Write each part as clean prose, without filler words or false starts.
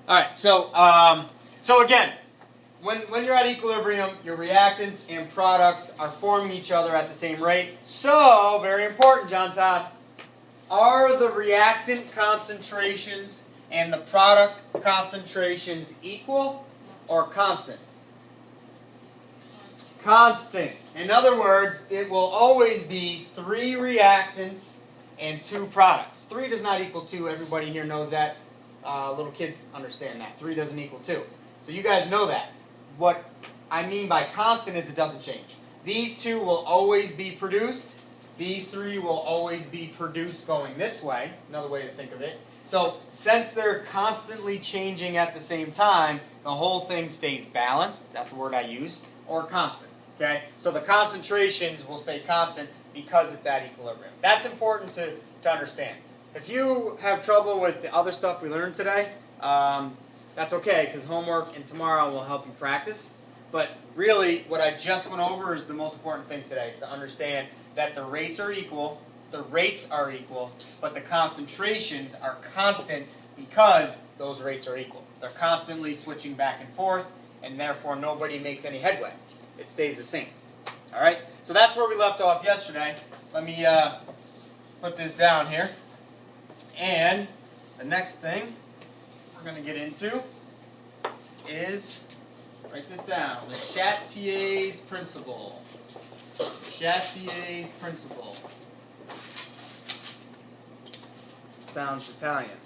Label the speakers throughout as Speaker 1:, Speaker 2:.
Speaker 1: All right, so again, when you're at equilibrium, your reactants and products are forming each other at the same rate. So, very important, John Todd, are the reactant concentrations and the product concentrations equal or constant? Constant. In other words, it will always be 3 reactants and 2 products. 3 does not equal 2. Everybody here knows that. Little kids understand that. 3 doesn't equal 2. So you guys know that. What I mean by constant is it doesn't change. These 2 will always be produced. These 3 will always be produced going this way. Another way to think of it. So since they're constantly changing at the same time, the whole thing stays balanced. That's a word I use. Or constant. Okay? So the concentrations will stay constant because it's at equilibrium. That's important to understand. If you have trouble with the other stuff we learned today, that's okay, because homework and tomorrow will help you practice. But really, what I just went over is the most important thing today, is to understand that the rates are equal, but the concentrations are constant because those rates are equal. They're constantly switching back and forth, and therefore nobody makes any headway. It stays the same. All right? So that's where we left off yesterday. Let me put this down here. And the next thing we're going to get into is, write this down, the Chatelier's principle. Chatelier's principle. Sounds Italian.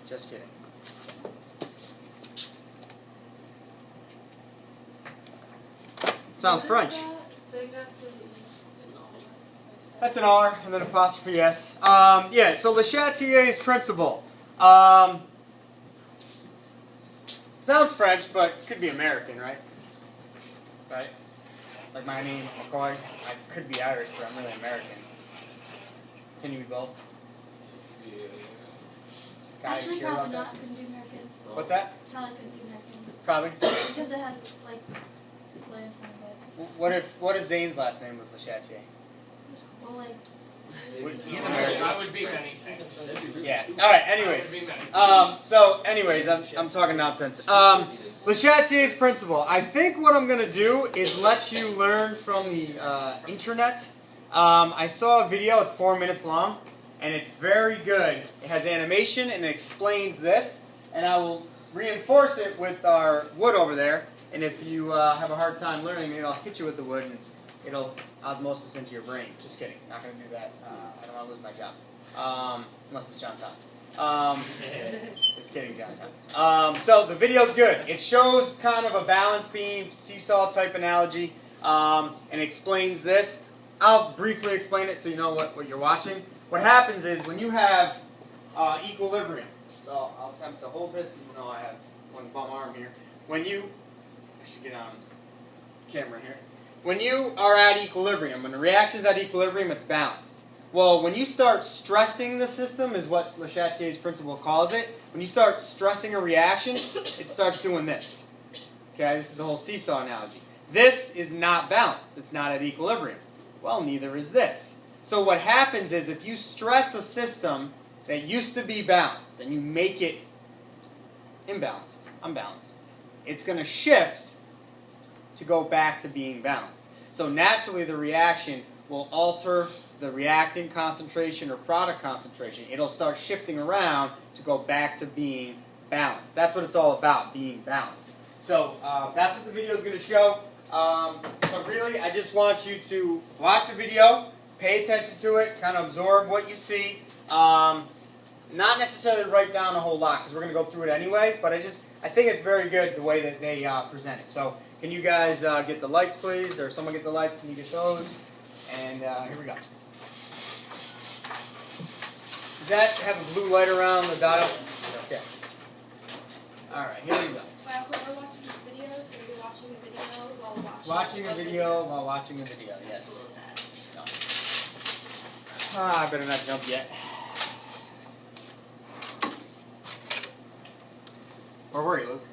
Speaker 1: Just kidding. Sounds French. That's an R and then apostrophe S. Yeah, so Le Chatelier's principle. Sounds French, but could be American, right? Right? Like my name, McCoy. I could be Irish, but I'm really American. Can you be both?
Speaker 2: Yeah.
Speaker 3: Actually, probably not. It couldn't be American.
Speaker 1: What's that?
Speaker 3: Probably couldn't be American.
Speaker 1: Probably.
Speaker 3: Because it has, like, land on it.
Speaker 1: What if Zane's last name was Le Chatelier?
Speaker 3: Well, like...
Speaker 1: He's American.
Speaker 2: I would be many things.
Speaker 1: Yeah. All right. Anyways, I'm talking nonsense. Le Chatelier's principle. I think what I'm gonna do is let you learn from the internet. I saw a video. It's 4 minutes long, and it's very good. It has animation and it explains this, and I will reinforce it with our wood over there. And if you have a hard time learning, maybe I'll hit you with the wood and it'll osmosis into your brain. Just kidding. Not going to do that. I don't want to lose my job. Unless it's John Todd. Just kidding, John Todd. So the video's good. It shows kind of a balance beam, seesaw type analogy, and explains this. I'll briefly explain it so you know what you're watching. What happens is when you have equilibrium, so I'll attempt to hold this even though I have one bum arm here. I should get on camera here. When you are at equilibrium, when the reaction is at equilibrium, it's balanced. Well, when you start stressing the system, is what Le Chatelier's principle calls it. When you start stressing a reaction, it starts doing this. Okay, this is the whole seesaw analogy. This is not balanced. It's not at equilibrium. Well, neither is this. So what happens is if you stress a system that used to be balanced and you make it imbalanced, unbalanced, it's going to shift to go back to being balanced. So naturally the reaction will alter the reactant concentration or product concentration. It'll start shifting around to go back to being balanced. That's what it's all about, being balanced. So that's what the video is going to show. So really I just want you to watch the video, pay attention to it, kind of absorb what you see. Not necessarily write down a whole lot because we're going to go through it anyway, but I think it's very good the way that they present it. So can you guys get the lights, please? Or someone get the lights? Can you get those? And here we go. Does that have a blue light around the dial? Okay. All right, here we go.
Speaker 3: Well, whoever watches this video is going to be watching a video while
Speaker 1: Watching a video while watching a video, yes. No. I better not jump yet. Where were you, Luke?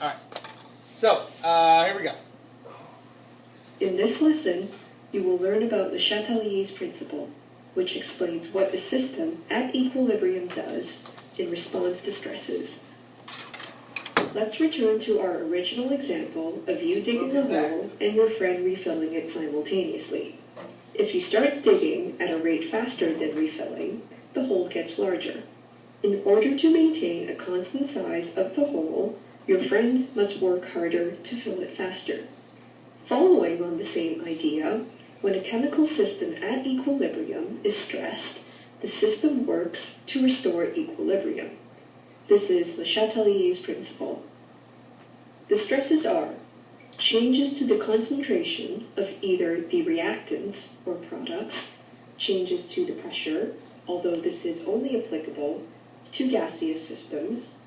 Speaker 1: Alright. So, here we go.
Speaker 4: In this lesson, you will learn about Le Chatelier's principle. which explains what a system at equilibrium does in response to stresses. Let's return to our original example of you digging a hole and your friend refilling it simultaneously. If you start digging at a rate faster than refilling, the hole gets larger. In order to maintain a constant size of the hole, your friend must work harder to fill it faster. Following on the same idea, when a chemical system at equilibrium is stressed, the system works to restore equilibrium. This is Le Chatelier's principle. The stresses are changes to the concentration of either the reactants or products, changes to the pressure, although this is only applicable to gaseous systems,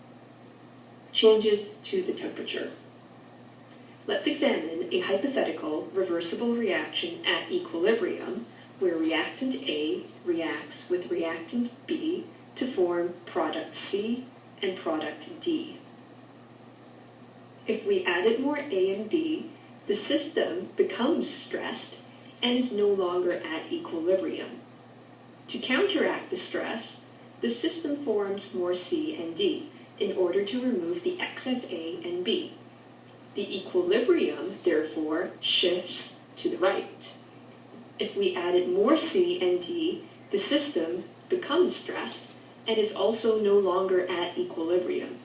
Speaker 4: changes to the temperature. Let's examine a hypothetical reversible reaction at equilibrium where reactant A reacts with reactant B to form product C and product D. If we added more A and B, the system becomes stressed and is no longer at equilibrium. To counteract the stress, the system forms more C and D in order to remove the excess A and B. The equilibrium, therefore, shifts to the right. If we added more C and D, the system becomes stressed and is also no longer at equilibrium.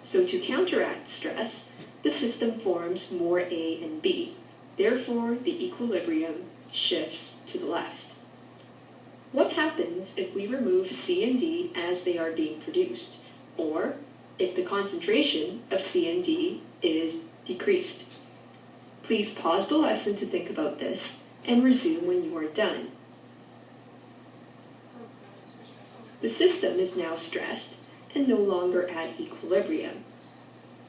Speaker 4: So to counteract stress, the system forms more A and B. Therefore, the equilibrium shifts to the left. What happens if we remove C and D as they are being produced, or if the concentration of C and D is decreased? Please pause the lesson to think about this and resume when you are done. The system is now stressed and no longer at equilibrium.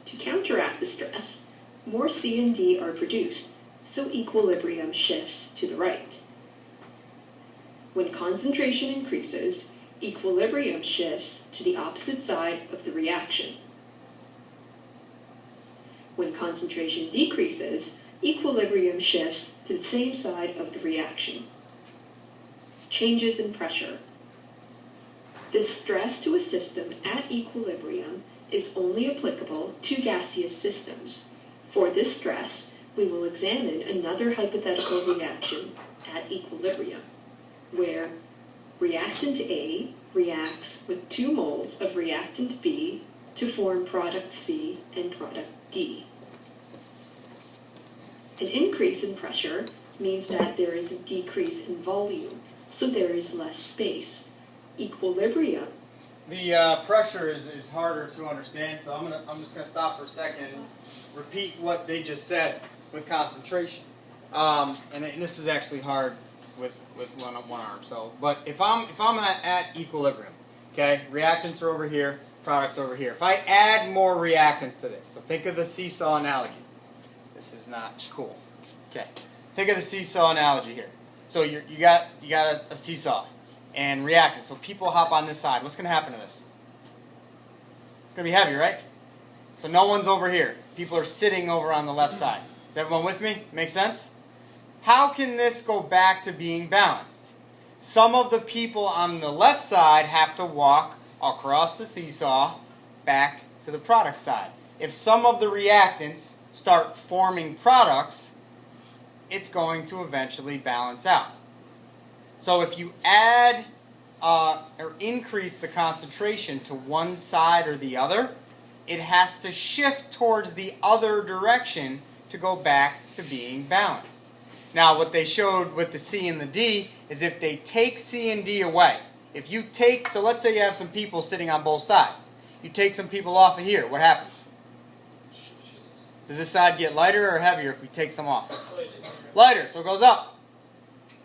Speaker 4: To counteract the stress, more C and D are produced, so equilibrium shifts to the right. When concentration increases, equilibrium shifts to the opposite side of the reaction. When concentration decreases, equilibrium shifts to the same side of the reaction. Changes in pressure. The stress to a system at equilibrium is only applicable to gaseous systems. For this stress, we will examine another hypothetical reaction at equilibrium, where reactant A reacts with 2 moles of reactant B to form product C and product D. An increase in pressure means that there is a decrease in volume, so there is less space. Equilibrium.
Speaker 1: The pressure is harder to understand, so I'm just gonna stop for a second and repeat what they just said with concentration. And this is actually hard with one arm. So, but if I'm at equilibrium, okay, reactants are over here, products over here. If I add more reactants to this, so think of the seesaw analogy. This is not cool. Okay, think of the seesaw analogy here. So you got a seesaw and reactants. So people hop on this side. What's going to happen to this? It's going to be heavy, right? So no one's over here. People are sitting over on the left side. Is everyone with me? Make sense? How can this go back to being balanced? Some of the people on the left side have to walk across the seesaw back to the product side. If some of the reactants start forming products, it's going to eventually balance out. So if you add or increase the concentration to one side or the other, it has to shift towards the other direction to go back to being balanced. Now what they showed with the C and the D is if they take C and D away, if you take, so let's say you have some people sitting on both sides, you take some people off of here, what happens? Does this side get lighter or heavier if we take some off? Lighter, so it goes up.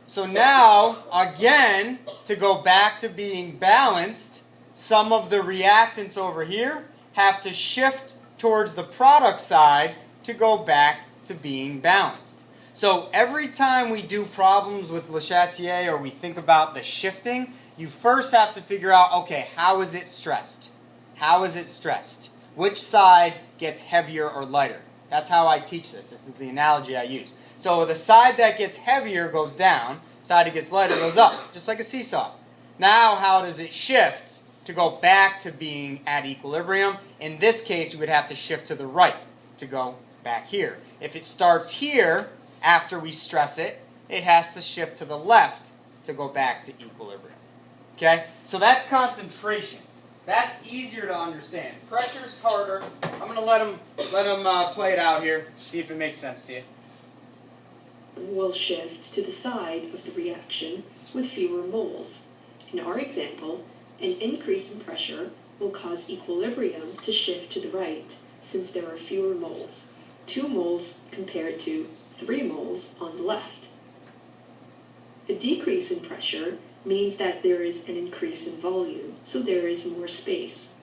Speaker 1: So now, again, to go back to being balanced, some of the reactants over here have to shift towards the product side to go back to being balanced. So every time we do problems with Le Chatelier or we think about the shifting, you first have to figure out, okay, how is it stressed? How is it stressed? Which side gets heavier or lighter? That's how I teach this. This is the analogy I use. So the side that gets heavier goes down. side that gets lighter goes up, just like a seesaw. Now how does it shift to go back to being at equilibrium? In this case, we would have to shift to the right to go back here. If it starts here, after we stress it, it has to shift to the left to go back to equilibrium. Okay? So that's concentration. That's easier to understand. Pressure's harder. I'm going to let him play it out here, see if it makes sense to you.
Speaker 4: Will shift to the side of the reaction with fewer moles. In our example, an increase in pressure will cause equilibrium to shift to the right since there are fewer moles. 2 moles compared to 3 moles on the left. A decrease in pressure means that there is an increase in volume, so there is more space.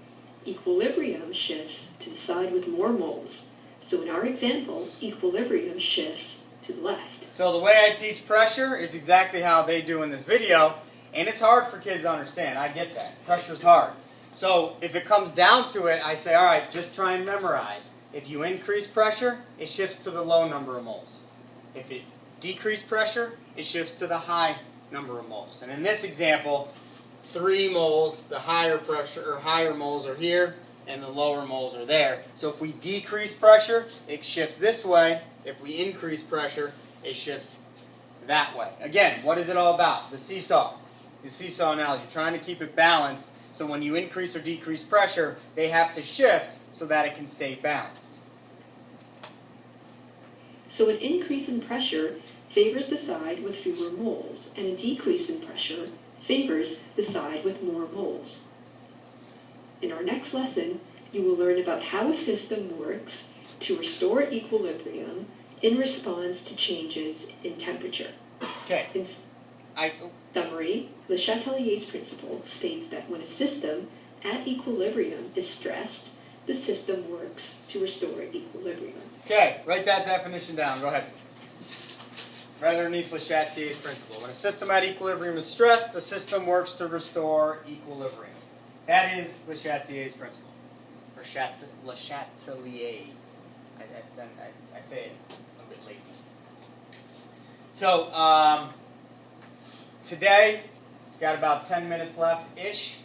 Speaker 4: Equilibrium shifts to the side with more moles. So in our example, equilibrium shifts to the left.
Speaker 1: So the way I teach pressure is exactly how they do in this video, and it's hard for kids to understand. I get that. Pressure's hard. So if it comes down to it, I say, all right, just try and memorize. If you increase pressure, it shifts to the low number of moles. If it decrease pressure, it shifts to the high number of moles. And in this example, 3 moles, the higher pressure or higher moles are here, and the lower moles are there. So if we decrease pressure, it shifts this way. If we increase pressure, it shifts that way. Again, what is it all about? The seesaw. The seesaw analogy, trying to keep it balanced. So when you increase or decrease pressure, they have to shift so that it can stay balanced.
Speaker 4: So an increase in pressure favors the side with fewer moles, and a decrease in pressure favors the side with more moles. In our next lesson, you will learn about how a system works to restore equilibrium in response to changes in temperature.
Speaker 1: Okay.
Speaker 4: In summary, Le Chatelier's principle states that when a system at equilibrium is stressed, the system works to restore equilibrium.
Speaker 1: Okay, write that definition down. Go ahead. Right underneath Le Chatelier's principle. When a system at equilibrium is stressed, the system works to restore equilibrium. That is Le Chatelier's principle. Or Le Chatelier. I say it a bit lazy. So, today, got about 10 minutes left-ish.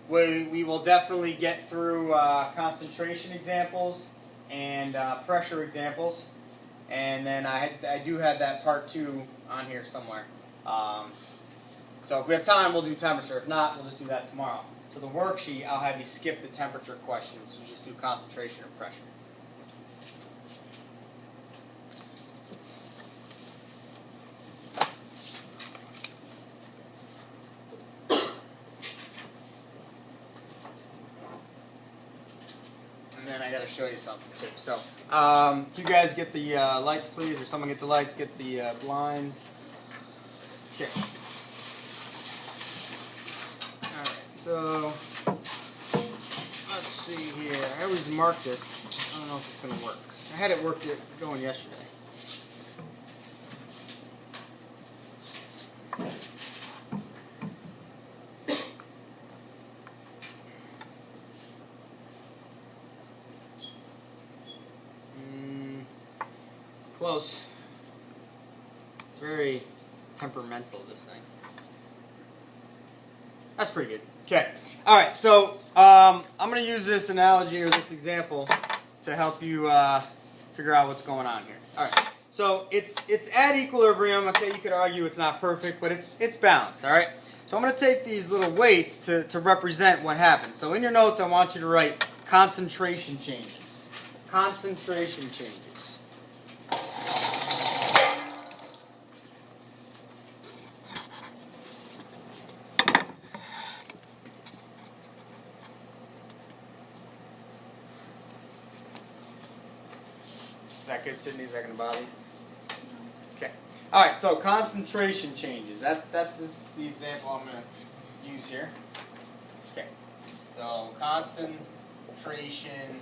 Speaker 1: We will definitely get through concentration examples and pressure examples. And then I do have that part 2 on here somewhere. So if we have time, we'll do temperature. If not, we'll just do that tomorrow. So the worksheet, I'll have you skip the temperature questions and just do concentration or pressure. And then I got to show you something too. So, you guys get the lights, please, or someone get the lights, get the blinds. Okay. All right. So, let's see here. I always mark this. I don't know if it's going to work. I had it going yesterday. Close. It's very temperamental, this thing. That's pretty good. Okay. All right. So I'm going to use this analogy or this example to help you figure out what's going on here. All right. So it's at equilibrium. Okay. You could argue it's not perfect, but it's balanced. All right. So I'm going to take these little weights to represent what happens. So in your notes, I want you to write concentration changes. Concentration changes. Is that good, Sydney? Is that going to bother you? Okay. All right. So concentration changes. That's the example I'm going to use here. Okay. So concentration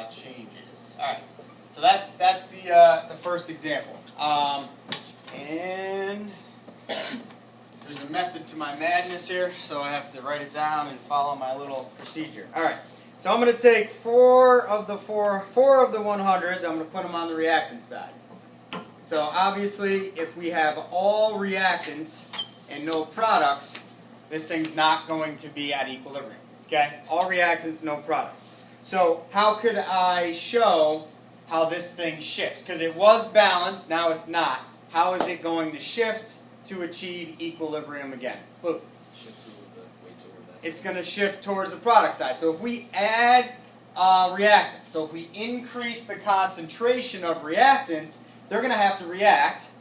Speaker 1: changes. All right. So that's the first example. And there's a method to my madness here, so I have to write it down and follow my little procedure. All right. So I'm going to take four of the 100s. I'm going to put them on the reactant side. So obviously, if we have all reactants and no products, this thing's not going to be at equilibrium. Okay? All reactants, no products. So how could I show how this thing shifts? Because it was balanced, now it's not. How is it going to shift to achieve equilibrium again? Look. It's going to shift towards the product side. So if we add reactants, so if we increase the concentration of reactants, they're going to have to react.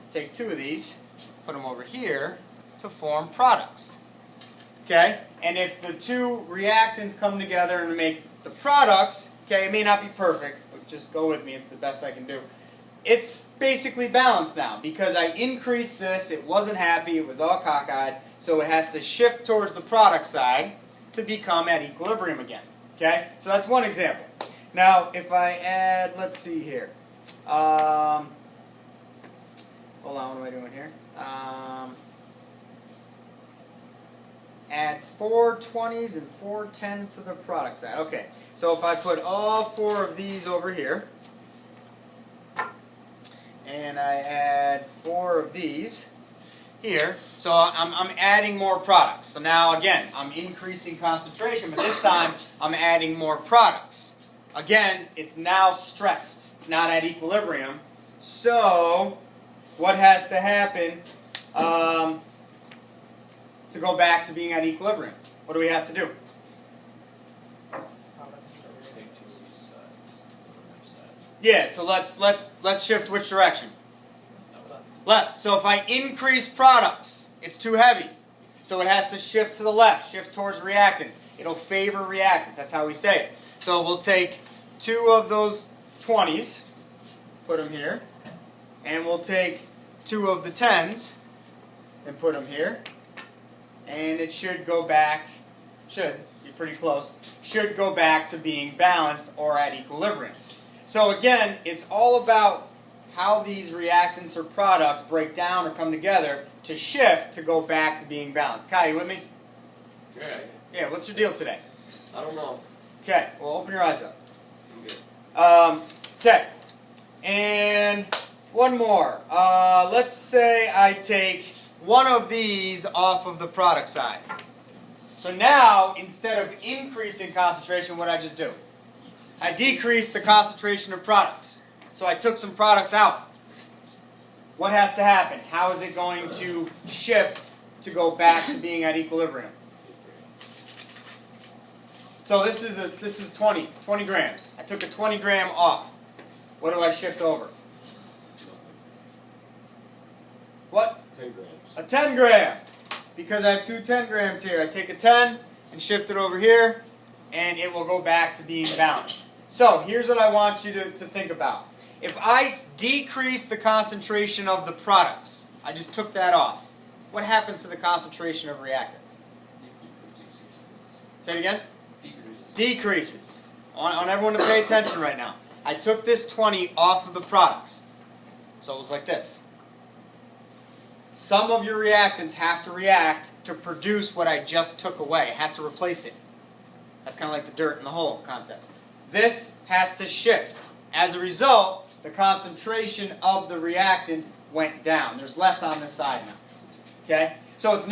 Speaker 1: Take two of these, put them over here to form products. Okay? And if the two reactants come together and make the products, okay, it may not be perfect, but just go with me, it's the best I can do. It's basically balanced now because I increased this, it wasn't happy, it was all cockeyed, so it has to shift towards the product side to become at equilibrium again. Okay? So that's one example. Now, if I add, let's see here. Hold on, what am I doing here? Add 4 20s and 4 10s to the product side. Okay, so if I put all 4 of these over here, and I add 4 of these here, so I'm adding more products. So now again, I'm increasing concentration, but this time I'm adding more products. Again, it's now stressed. It's not at equilibrium. So what has to happen to go back to being at equilibrium? What do we have to do? Yeah, so let's shift which direction? Left. So if I increase products, it's too heavy. So it has to shift to the left, shift towards reactants. It'll favor reactants. That's how we say it. So we'll take 2 of those 20s, put them here, and we'll take 2 of the 10s and put them here. And it should go back, should be pretty close, should go back to being balanced or at equilibrium. So again, it's all about how these reactants or products break down or come together to shift to go back to being balanced. Kai, you with me?
Speaker 2: Yeah.
Speaker 1: Yeah, what's your deal today?
Speaker 2: I don't know.
Speaker 1: Okay, well open your eyes up.
Speaker 2: I'm good.
Speaker 1: Okay, and one more. Let's say I take one of these off of the product side. So now, instead of increasing concentration, what did I just do? I decreased the concentration of products. So I took some products out. What has to happen? How is it going to shift to go back to being at equilibrium? So this is 20 grams. I took a 20 gram off. What do I shift over? What?
Speaker 2: 10 grams.
Speaker 1: A 10 gram. Because I have 2 10 grams here. I take a 10 and shift it over here, and it will go back to being balanced. So here's what I want you to think about. If I decrease the concentration of the products, I just took that off, what happens to the concentration of reactants? Say it again? Decreases. I want everyone to pay attention right now. I took this 20 off of the products. So it was like this. Some of your reactants have to react to produce what I just took away. It has to replace it. That's kind of like the dirt in the hole concept. This has to shift. As a result, the concentration of the reactants went down. There's less on this side now. Okay? So it's not